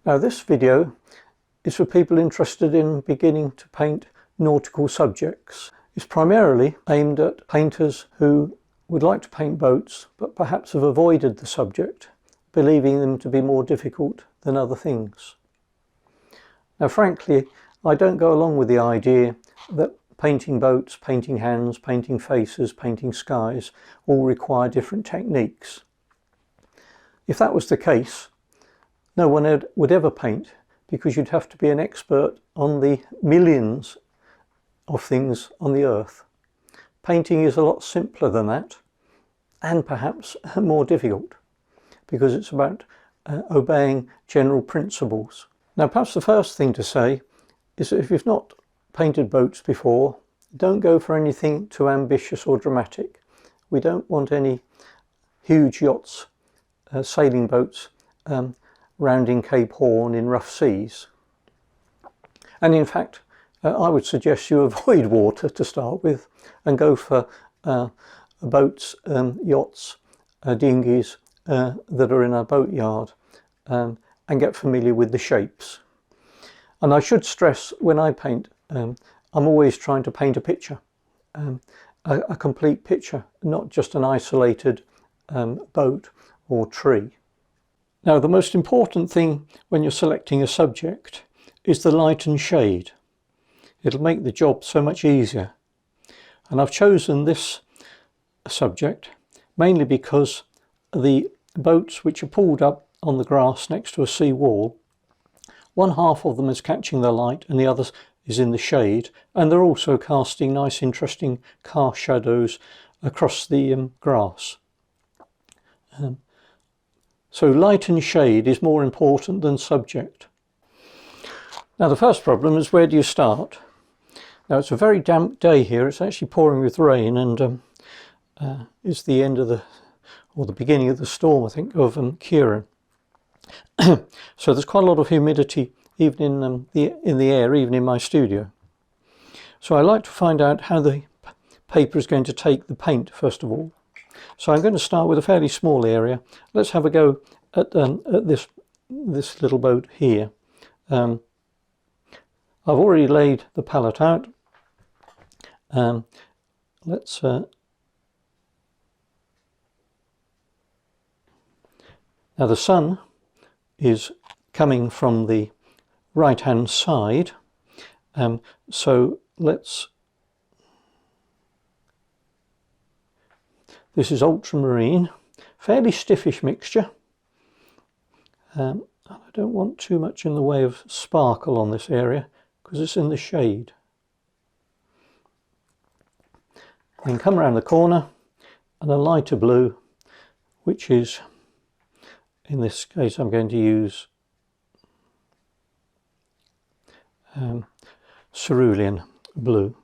Now this video is for people interested in beginning to paint nautical subjects. It's primarily aimed at painters who would like to paint boats but perhaps have avoided the subject, believing them to be more difficult than other things. Now frankly, I don't go along with the idea that painting boats, painting hands, painting faces, painting skies all require different techniques. If that was the case, no one would ever paint, because you'd have to be an expert on the millions of things on the earth. Painting is a lot simpler than that, and perhaps more difficult, because it's about obeying general principles. Now perhaps the first thing to say is that if you've not painted boats before, don't go for anything too ambitious or dramatic. We don't want any huge yachts, sailing boats, rounding Cape Horn in rough seas. And in fact, I would suggest you avoid water to start with and go for boats, yachts, dinghies that are in a boat yard, and get familiar with the shapes. And I should stress, when I paint, I'm always trying to paint a picture, a complete picture, not just an isolated boat or tree. Now the most important thing when you're selecting a subject is the light and shade. It'll make the job so much easier. And I've chosen this subject mainly because the boats which are pulled up on the grass next to a sea wall, one half of them is catching the light and the other is in the shade, and they're also casting nice interesting car shadows across the grass. So light and shade is more important than subject. Now the first problem is, where do you start? Now it's a very damp day here. It's actually pouring with rain, and it's the end of the beginning of the storm, I think, of Kieran. So there's quite a lot of humidity even in the air, even in my studio. So I like to find out how the paper is going to take the paint first of all. So I'm going to start with a fairly small area. Let's have a go at this little boat here. I've already laid the palette out. Let's now the sun is coming from the right hand side, so this is ultramarine, fairly stiffish mixture. I don't want too much in the way of sparkle on this area because it's in the shade. Then come around the corner and a lighter blue, which is, in this case I'm going to use cerulean blue.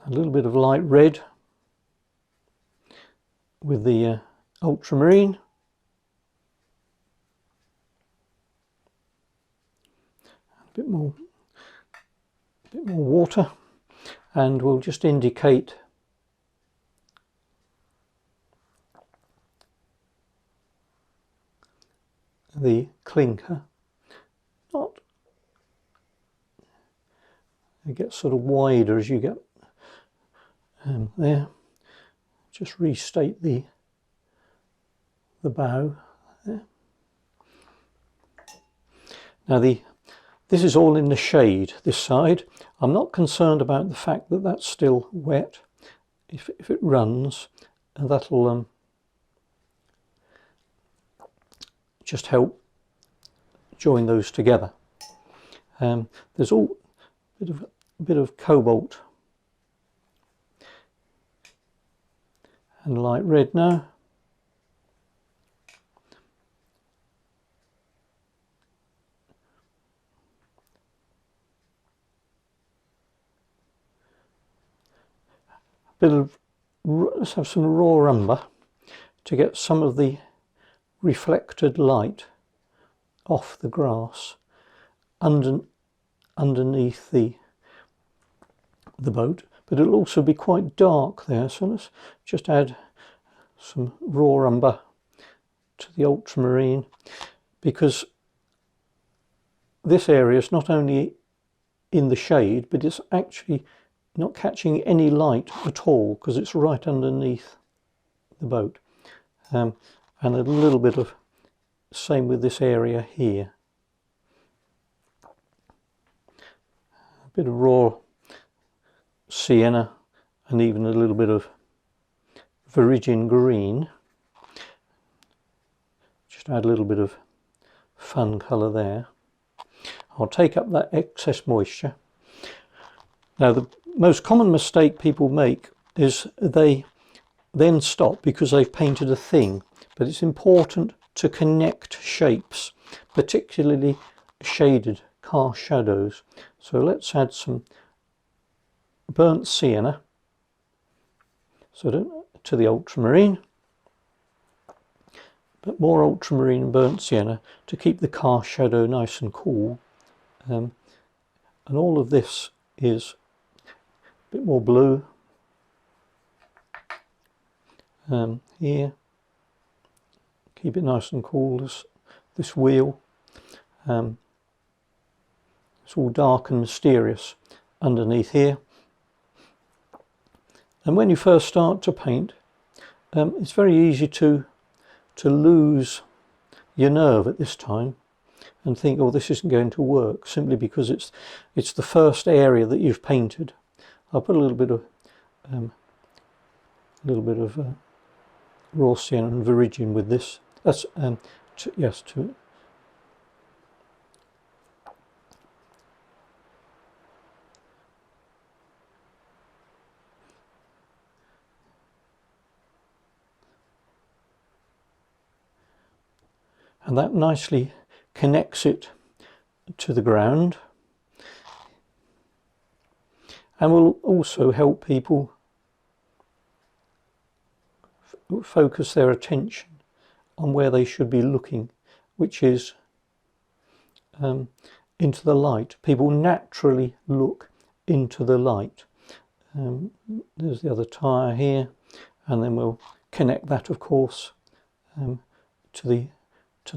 A little bit of light red with the ultramarine. A bit more water, and we'll just indicate the clinker. It gets sort of wider as you get there. Just restate the bow there. Now this is all in the shade, this side. I'm not concerned about the fact that that's still wet. If it runs, that'll just help join those together. There's all a bit of cobalt and light red now. Let's have some raw umber to get some of the reflected light off the grass underneath the boat, but it'll also be quite dark there, so let's just add some raw umber to the ultramarine, because this area is not only in the shade, but it's actually not catching any light at all because it's right underneath the boat. And a little bit of same with this area here. A bit of raw sienna and even a little bit of Virgin green. Just add a little bit of fun colour there. I'll take up that excess moisture. Now the most common mistake people make is they then stop because they've painted a thing, but it's important to connect shapes, particularly shaded cast shadows. So let's add some burnt sienna to the ultramarine, but more ultramarine and burnt sienna to keep the cast shadow nice and cool. And all of this is a bit more blue here. Keep it nice and cool, this wheel. It's all dark and mysterious underneath here. And when you first start to paint, it's very easy to lose your nerve at this time and think, oh, this isn't going to work, simply because it's the first area that you've painted. I'll put a little bit of raw sienna and Virgin with this. That's yes, to and that nicely connects it to the ground, and will also help people focus their attention on where they should be looking, which is into the light. People naturally look into the light. There's the other tyre here, and then we'll connect that, of course, to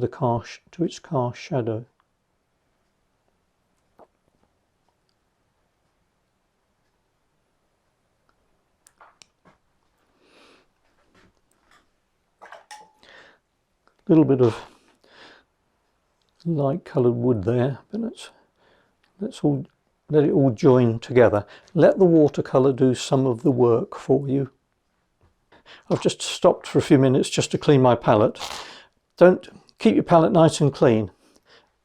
its cast shadow. A little bit of light coloured wood there, but let it all join together. Let the watercolour do some of the work for you. I've just stopped for a few minutes just to clean my palette. Don't keep your palette nice and clean.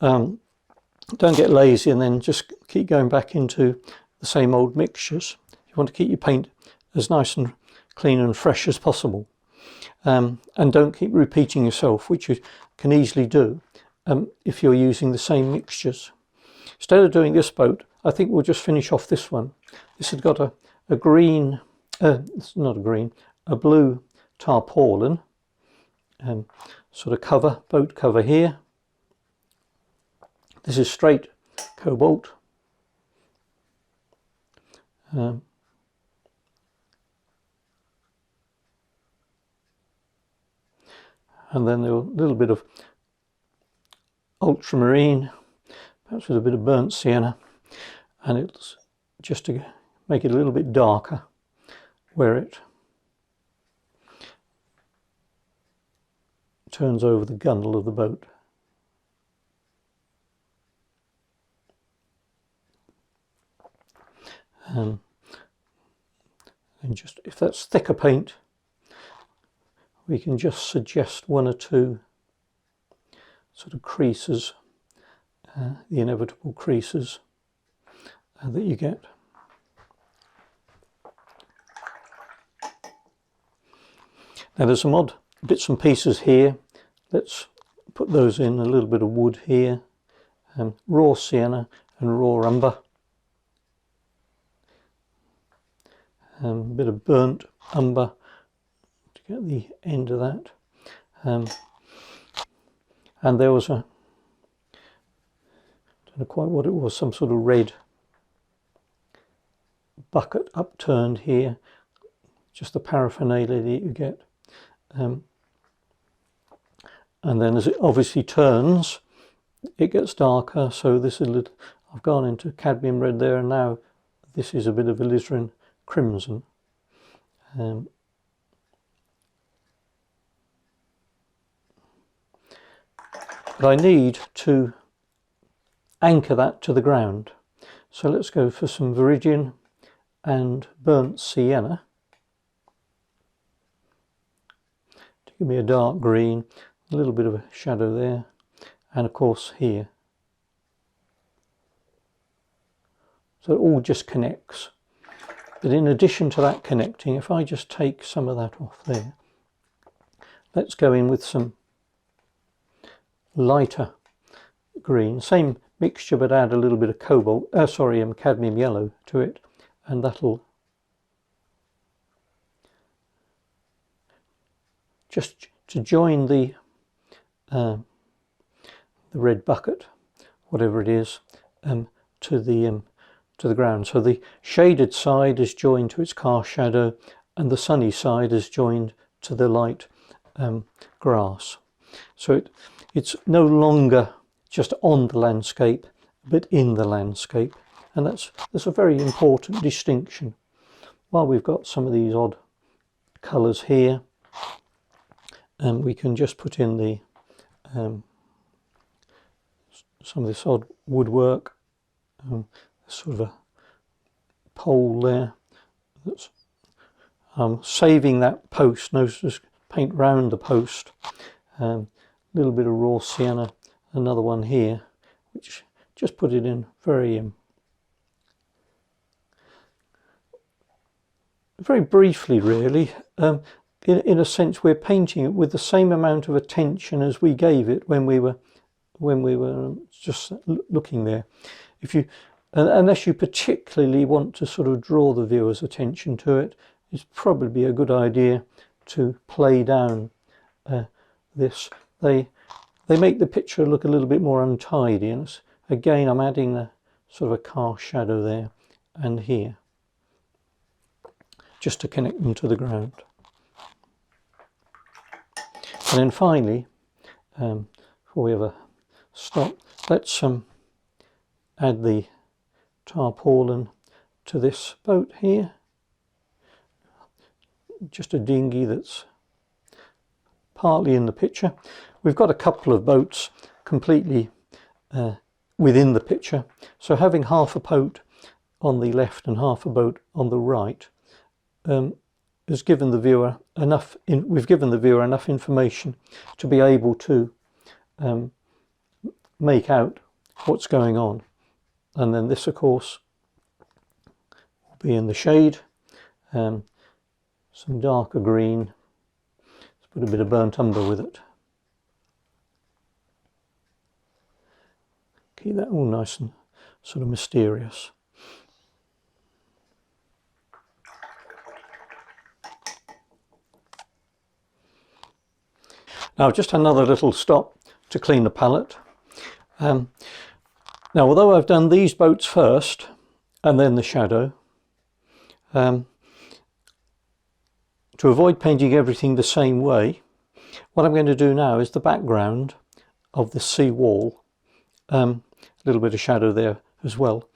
Don't get lazy and then just keep going back into the same old mixtures. You want to keep your paint as nice and clean and fresh as possible. And don't keep repeating yourself, which you can easily do if you're using the same mixtures. Instead of doing this boat, I think we'll just finish off this one. This has got a green, it's not a green, a blue tarpaulin, sort of boat cover here. This is straight cobalt. And then a little bit of ultramarine, perhaps with a bit of burnt sienna, and it's just to make it a little bit darker where it turns over the gunwale of the boat. And just, if that's thicker paint, we can just suggest one or two sort of creases, the inevitable creases that you get. Now there's some odd bits and pieces here. Let's put those in. A little bit of wood here, raw sienna and raw umber, a bit of burnt umber to get the end of that, and there was don't know quite what it was, some sort of red bucket upturned here, just the paraphernalia that you get, and then as it obviously turns, it gets darker, so this is I've gone into cadmium red there, and now this is a bit of alizarin crimson. But I need to anchor that to the ground. So let's go for some viridian and burnt sienna to give me a dark green, a little bit of a shadow there, and of course here. So it all just connects. But in addition to that connecting, if I just take some of that off there, let's go in with some lighter green, same mixture, but add a little bit of cadmium yellow to it, and that'll just to join the red bucket, whatever it is, to the ground. So the shaded side is joined to its cast shadow, and the sunny side is joined to the light grass. So it's no longer just on the landscape, but in the landscape, and that's a very important distinction. While we've got some of these odd colours here, we can just put in the some of this odd woodwork, sort of a pole there. That's saving that post. No, just paint round the post. A little bit of raw sienna. Another one here, which just put it in very briefly, really. In a sense, we're painting it with the same amount of attention as we gave it when we were just looking there. If you, unless you particularly want to sort of draw the viewer's attention to it, it's probably a good idea to play down this. They make the picture look a little bit more untidy, and again I'm adding the sort of a cast shadow there and here, just to connect them to the ground. And then finally, before we ever stop, let's add the tarpaulin to this boat here. Just a dinghy that's partly in the picture. We've got a couple of boats completely within the picture, so having half a boat on the left and half a boat on the right has given the viewer enough. We've given the viewer enough information to be able to make out what's going on. And then this, of course, will be in the shade. Some darker green. Let's put a bit of burnt umber with it. Keep that all nice and sort of mysterious. Now just another little stop to clean the palette. Now although I've done these boats first and then the shadow, to avoid painting everything the same way, what I'm going to do now is the background of the sea wall. A little bit of shadow there as well,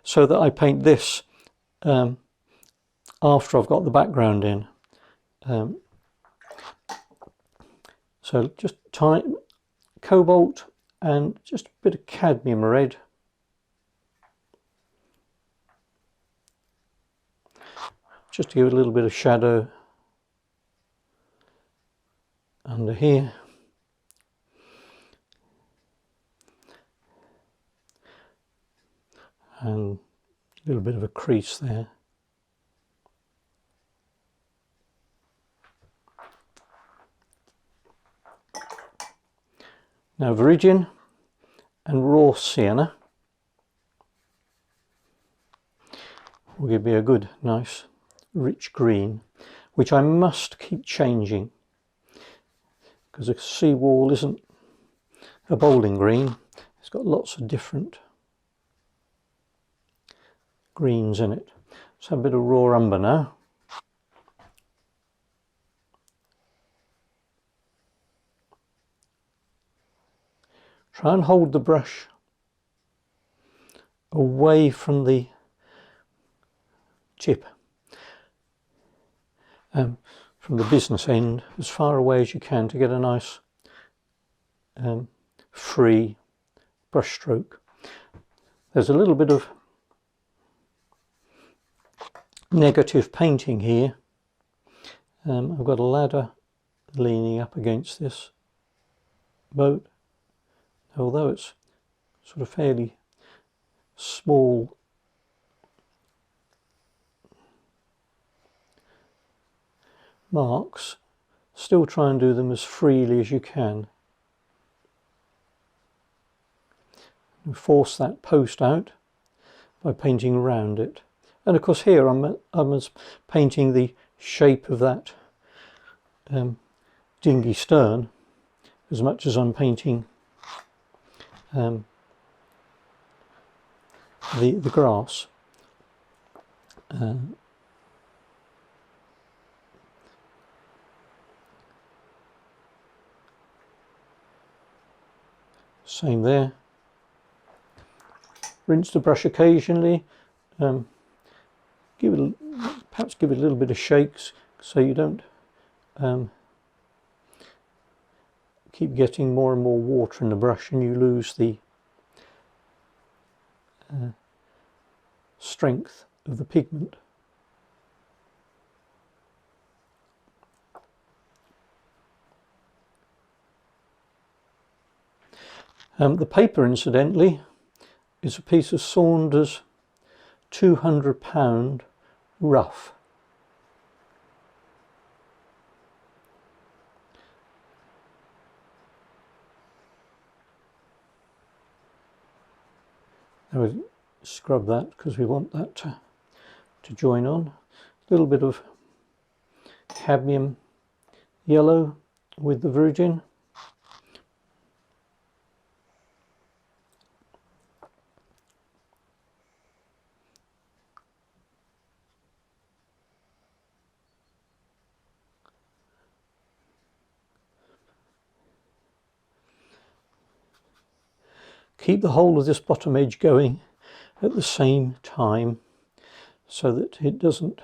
so that I paint this after I've got the background in. So just cobalt and just a bit of cadmium red. Just to give it a little bit of shadow under here. And a little bit of a crease there. Now viridian and raw sienna will give me a good, nice, rich green, which I must keep changing because a sea wall isn't a bowling green. It's got lots of different greens in it. Let's have a bit of raw umber now. Try and hold the brush away from the tip, from the business end, as far away as you can to get a nice free brush stroke. There's a little bit of negative painting here. I've got a ladder leaning up against this boat, although it's sort of fairly small marks. Still try and do them as freely as you can. And force that post out by painting around it. And of course here I'm painting the shape of that dinghy stern as much as I'm painting the grass. Same there. Rinse the brush occasionally. Perhaps give it a little bit of shakes so you don't keep getting more and more water in the brush and you lose the strength of the pigment. The paper, incidentally, is a piece of Saunders 200-pound rough. Now we scrub that because we want that to join on. A little bit of cadmium yellow with the virgin. Keep the whole of this bottom edge going at the same time so that it doesn't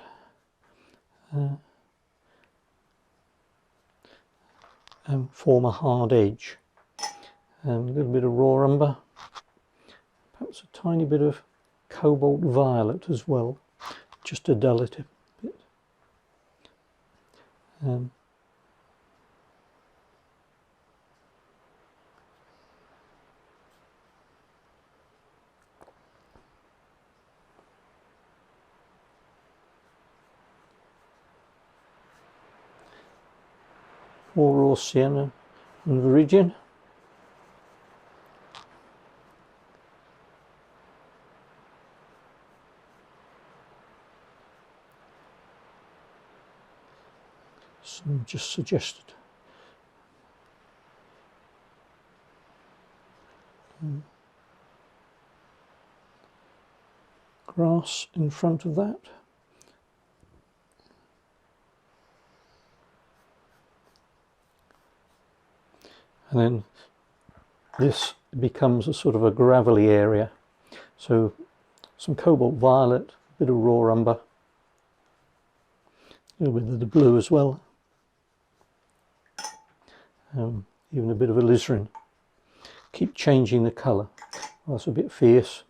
form a hard edge. A little bit of raw umber, perhaps a tiny bit of cobalt violet as well, just to dull it a bit. More raw sienna and virgin. Some just suggested. Grass in front of that. And then this becomes a sort of a gravelly area. So some cobalt violet, a bit of raw umber, a little bit of the blue as well, even a bit of alizarin. Keep changing the colour. Well, that's a bit fierce.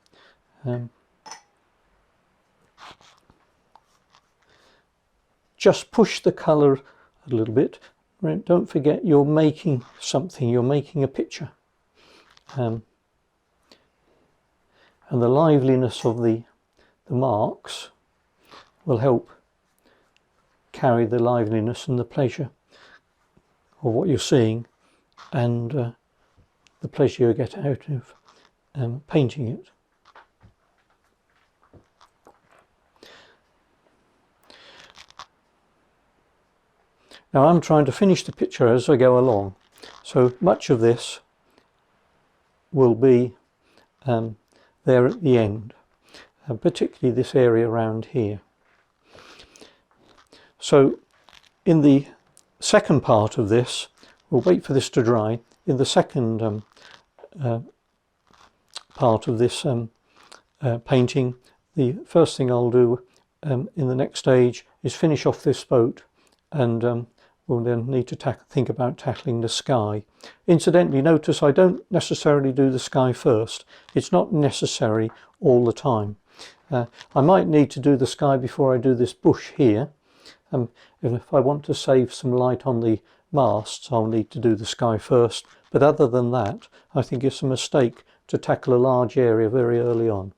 Just push the colour a little bit. Don't forget you're making something, you're making a picture. And the liveliness of the marks will help carry the liveliness and the pleasure of what you're seeing and the pleasure you get out of painting it. Now I'm trying to finish the picture as I go along, so much of this will be there at the end, particularly this area around here. So in the second part of this, we'll wait for this to dry. In the second part of this painting. The first thing I'll do in the next stage is finish off this boat, and we'll then need to think about tackling the sky. Incidentally, notice I don't necessarily do the sky first. It's not necessary all the time. I might need to do the sky before I do this bush here. If I want to save some light on the masts, I'll need to do the sky first. But other than that, I think it's a mistake to tackle a large area very early on.